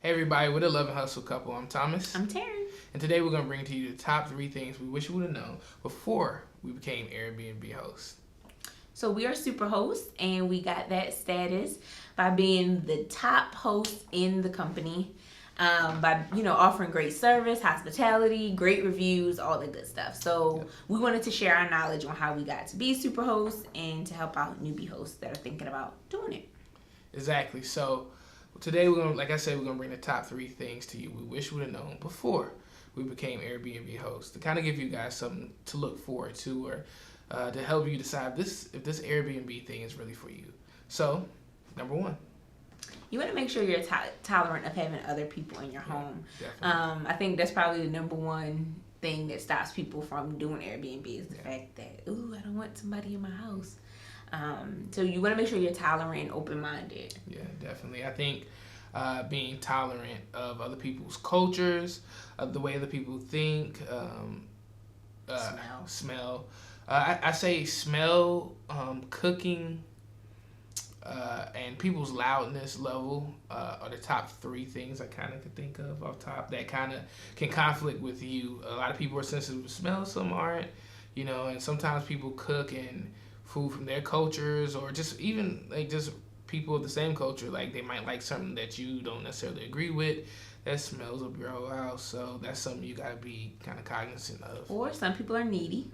Hey everybody, we're the Love and Hustle Couple. I'm Thomas. I'm Terry. And today we're going to bring to you the top 3 things we wish we would have known before we became Airbnb hosts. So we are super hosts, and we got that status by being the top host in the company. By offering great service, hospitality, great reviews, all the good stuff. So we wanted to share our knowledge on how we got to be super hosts and to help out newbie hosts that are thinking about doing it. Exactly. So today we're going to, like I said, we're going to bring the top 3 things to you we wish we would have known before we became Airbnb hosts to kind of give you guys something to look forward to or to help you decide if this Airbnb thing is really for you. So, number 1. You want to make sure you're tolerant of having other people in your home. Definitely. I think that's probably the number one thing that stops people from doing Airbnb is the fact that, I don't want somebody in my house. So you want to make sure you're tolerant and open-minded. Yeah, definitely. I think being tolerant of other people's cultures, of the way other people think, smell. I say smell, cooking, and people's loudness level are the top 3 things I kind of could think of off top that kind of can conflict with you. A lot of people are sensitive to smell, some aren't, and sometimes people cook and food from their cultures or just even like just people of the same culture, like they might like something that you don't necessarily agree with that smells up your whole house. So that's something you got to be kind of cognizant of. Or some people are needy.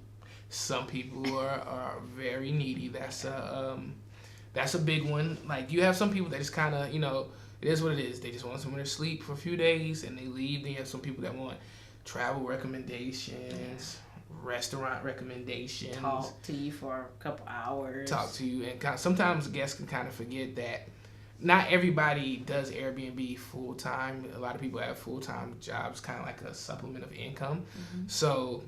Some people are very needy. That's a big one. Like you have some people that just kind of, it is what it is. They just want somewhere to sleep for a few days and they leave. Then you have some people that want travel recommendations, restaurant recommendations. Talk to you for a couple hours. Talk to you. And sometimes guests can kind of forget that not everybody does Airbnb full time. A lot of people have full time jobs, kind of like a supplement of income. Mm-hmm. So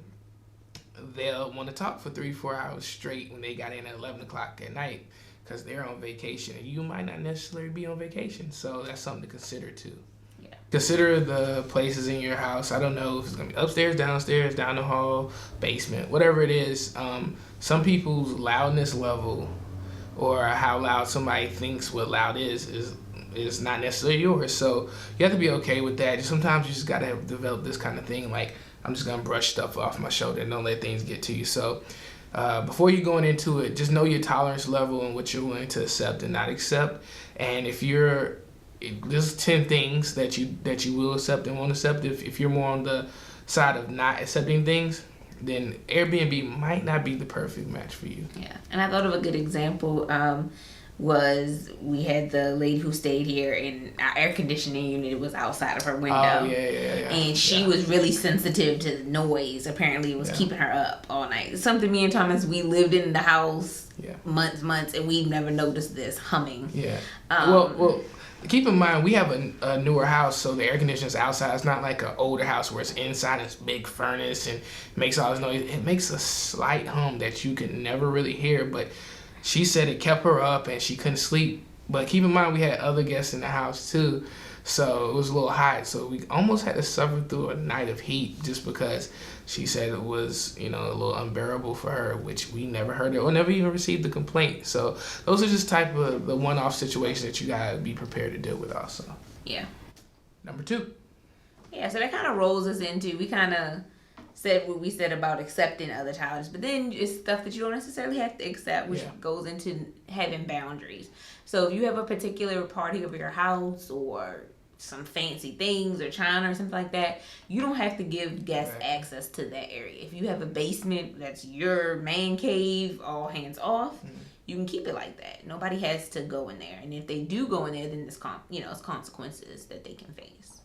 they'll want to talk for 3-4 hours straight when they got in at 11 o'clock at night because they're on vacation and you might not necessarily be on vacation. So that's something to consider too. Yeah. Consider the places in your house. I don't know if it's going to be upstairs, downstairs, down the hall, basement, whatever it is. Some people's loudness level or how loud somebody thinks what loud is not necessarily yours. So you have to be okay with that. Sometimes you just got to develop this kind of thing like, I'm just going to brush stuff off my shoulder and don't let things get to you. So before you going into it, just know your tolerance level and what you're willing to accept and not accept. And if there's 10 things that you will accept and won't accept. If you're more on the side of not accepting things, then Airbnb might not be the perfect match for you. Yeah, and I thought of a good example was we had the lady who stayed here and our air conditioning unit was outside of her window. Oh, yeah. And she was really sensitive to the noise. Apparently it was keeping her up all night. Something me and Thomas, we lived in the house months, and we've never noticed this humming. Yeah. Well, keep in mind, we have a newer house, so the air conditioner's outside. It's not like an older house where it's inside, it's big furnace and makes all this noise. It makes a slight hum that you can never really hear, but she said it kept her up and she couldn't sleep. But keep in mind, we had other guests in the house too, so it was a little hot. So we almost had to suffer through a night of heat just because she said it was, a little unbearable for her, which we never heard it or never even received the complaint. So those are just type of the one-off situations that you gotta be prepared to deal with also. Yeah. Number 2. Yeah, so that kind of rolls us into, we kind of said what we said about accepting other tolerance, but then it's stuff that you don't necessarily have to accept, which goes into having boundaries. So if you have a particular party of your house or some fancy things or china or something like that, you don't have to give guests access to that area. If you have a basement that's your man cave, all hands off, you can keep it like that. Nobody has to go in there, and if they do go in there, then it's it's consequences that they can face.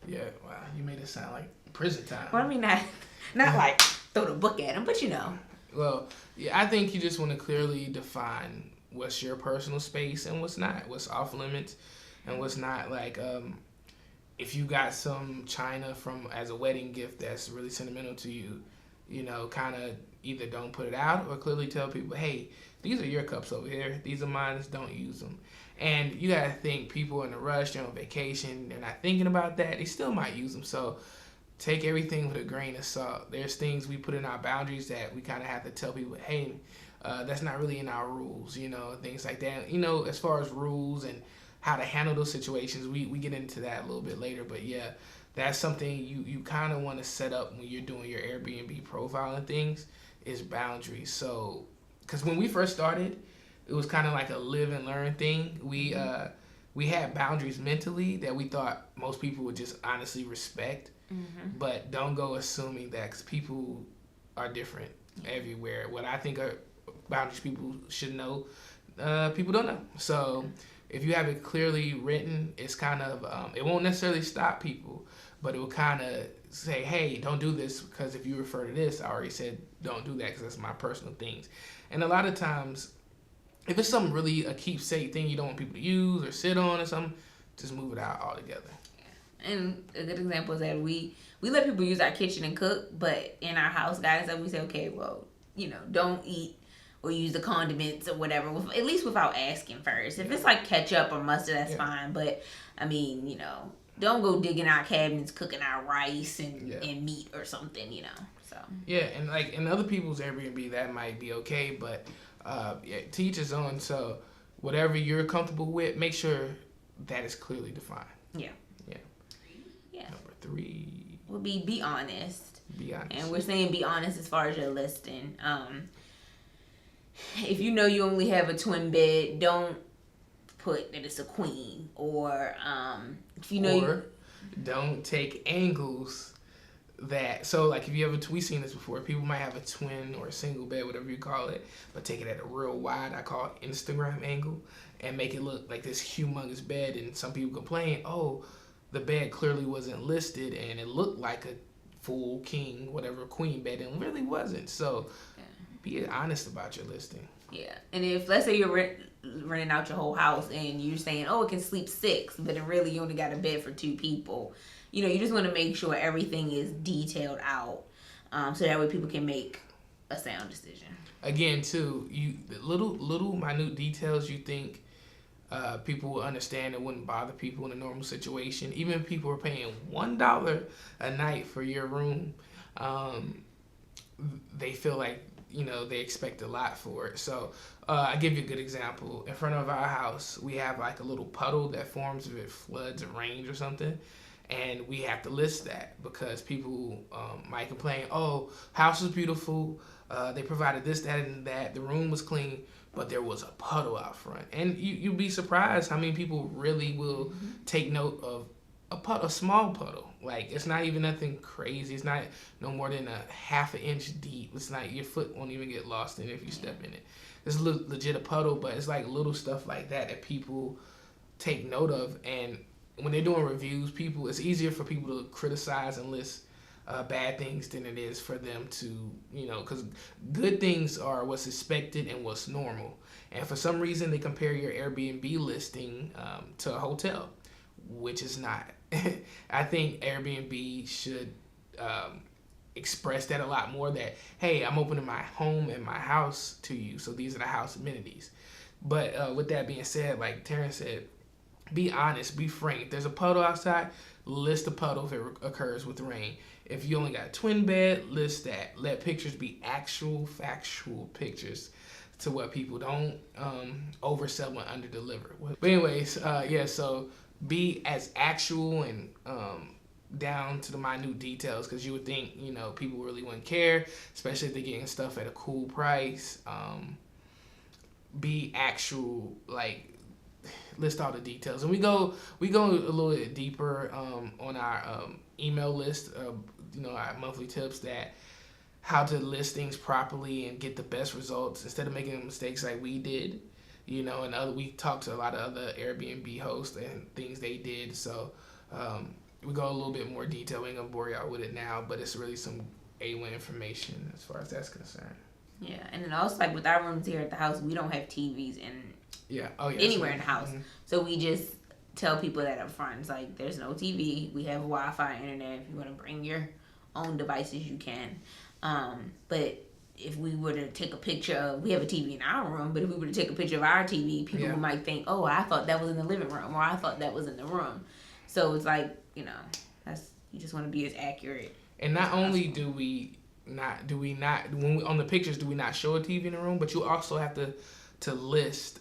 Yeah, wow, you made it sound like prison time. Well, I mean, not like throw the book at them, but Well, yeah, I think you just want to clearly define what's your personal space and what's not, what's off limits and what's not. Like, if you got some china as a wedding gift that's really sentimental to you, kind of either don't put it out or clearly tell people, hey, these are your cups over here. These are mine. Just don't use them. And you got to think people are in a rush. They're on vacation. They're not thinking about that. They still might use them. So take everything with a grain of salt. There's things we put in our boundaries that we kind of have to tell people, hey, that's not really in our rules, things like that. As far as rules and how to handle those situations. We get into that a little bit later, but yeah, that's something you kind of want to set up when you're doing your Airbnb profile and things, is boundaries. So, because when we first started, it was kind of like a live and learn thing. We had boundaries mentally that we thought most people would just honestly respect, but don't go assuming that, because people are different everywhere. What I think are boundaries people should know, people don't know. So if you have it clearly written, it's kind of, it won't necessarily stop people, but it will kind of say, hey, don't do this, because if you refer to this, I already said don't do that, because that's my personal things. And a lot of times, if it's something really a keepsake thing you don't want people to use or sit on or something, just move it out altogether. Yeah. And a good example is that we let people use our kitchen and cook, but in our house, guys, we say, okay, well, don't eat or use the condiments or whatever, at least without asking first. If it's like ketchup or mustard, that's fine. But I mean, don't go digging our cabinets, cooking our rice and meat or something, So yeah, and like in other people's Airbnb, that might be okay, but to each his own. So whatever you're comfortable with, make sure that is clearly defined. Yeah. Number 3 would be honest. Be honest. And we're saying be honest as far as your listing. If you know you only have a twin bed, don't put that it's a queen, or if you know don't take angles that, so like if you have we've seen this before, people might have a twin or a single bed, whatever you call it, but take it at a real wide, I call it Instagram angle, and make it look like this humongous bed. And some people complain, oh, the bed clearly wasn't listed and it looked like a full king, whatever, queen bed, and really wasn't. So be honest about your listing. Yeah. And if, let's say you're renting out your whole house and you're saying, oh, it can sleep 6, but it really you only got a bed for 2 people, you just want to make sure everything is detailed out, so that way people can make a sound decision. Again, too, little minute details you think people will understand, it wouldn't bother people in a normal situation. Even if people are paying $1 a night for your room, they feel like they expect a lot for it. So I'll give you a good example. In front of our house, we have like a little puddle that forms if it floods or rains or something. And we have to list that because people might complain, oh, house is beautiful. They provided this, that, and that. The room was clean, but there was a puddle out front. And you'd be surprised how many people really will take note of a small puddle. Like, it's not even nothing crazy. It's not no more than a half an inch deep. It's not, your foot won't even get lost in it if you step in it. It's legit a puddle, but it's like little stuff like that people take note of. And when they're doing reviews, it's easier for people to criticize and list bad things than it is for them to, because good things are what's expected and what's normal. And for some reason, they compare your Airbnb listing to a hotel, which is not. I think Airbnb should express that a lot more, that, hey, I'm opening my home and my house to you, so these are the house amenities. But with that being said, like Terrence said, be honest, be frank. If there's a puddle outside, list the puddle if it occurs with rain. If you only got a twin bed, list that. Let pictures be actual, factual pictures, to what people don't oversell and underdeliver. But anyways, so be as actual and down to the minute details, because you would think, people really wouldn't care, especially if they're getting stuff at a cool price. Be actual, like, list all the details. And we go a little bit deeper on our email list of our monthly tips, that how to list things properly and get the best results instead of making mistakes like we did. And we talked to a lot of other Airbnb hosts and things they did. So we go a little bit more detail. We ain't gonna bore y'all with it now, but it's really some A1 information as far as that's concerned. Yeah, and then also, like with our rooms here at the house, we don't have TVs anywhere in the house. Mm-hmm. So we just tell people that up front. It's like, there's no TV. We have Wi-Fi, internet. If you want to bring your own devices, you can. But if we were to take a picture of, we have a TV in our room, but if we were to take a picture of our TV, people might think, oh, I thought that was in the living room, or I thought that was in the room. So it's like, you just want to be as accurate. And not only do we not when we on the pictures do we not show a TV in the room, but you also have to list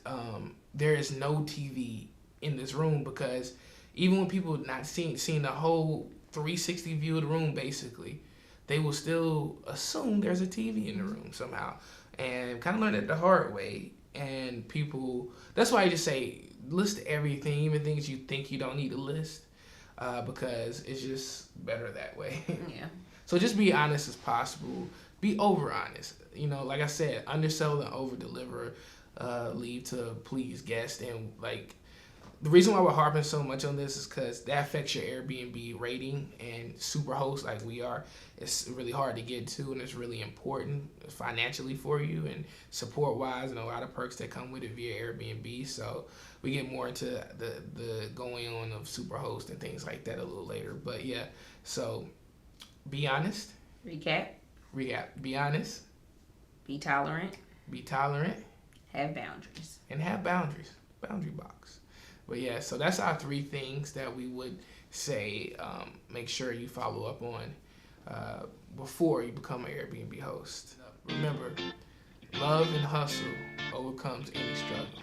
there is no TV in this room, because even when people not seeing the whole 360 view of the room, basically, they will still assume there's a TV in the room somehow, and kind of learn it the hard way. And people, that's why I just say list everything, even things you think you don't need to list, because it's just better that way. Yeah. So just be honest as possible. Be over honest. You know, like I said, undersell and over deliver. Leave to please guests. And like, the reason why we're harping so much on this is because that affects your Airbnb rating. And Superhost, like we are, it's really hard to get to, and it's really important financially for you and support wise, and a lot of perks that come with it via Airbnb. So we get more into the going on of Superhost and things like that a little later. But yeah, so be honest. Recap. Be honest. Be tolerant. Have boundaries. And have boundaries. Boundary box. But yeah, so that's our 3 things that we would say make sure you follow up on before you become an Airbnb host. Remember, love and hustle overcomes any struggle.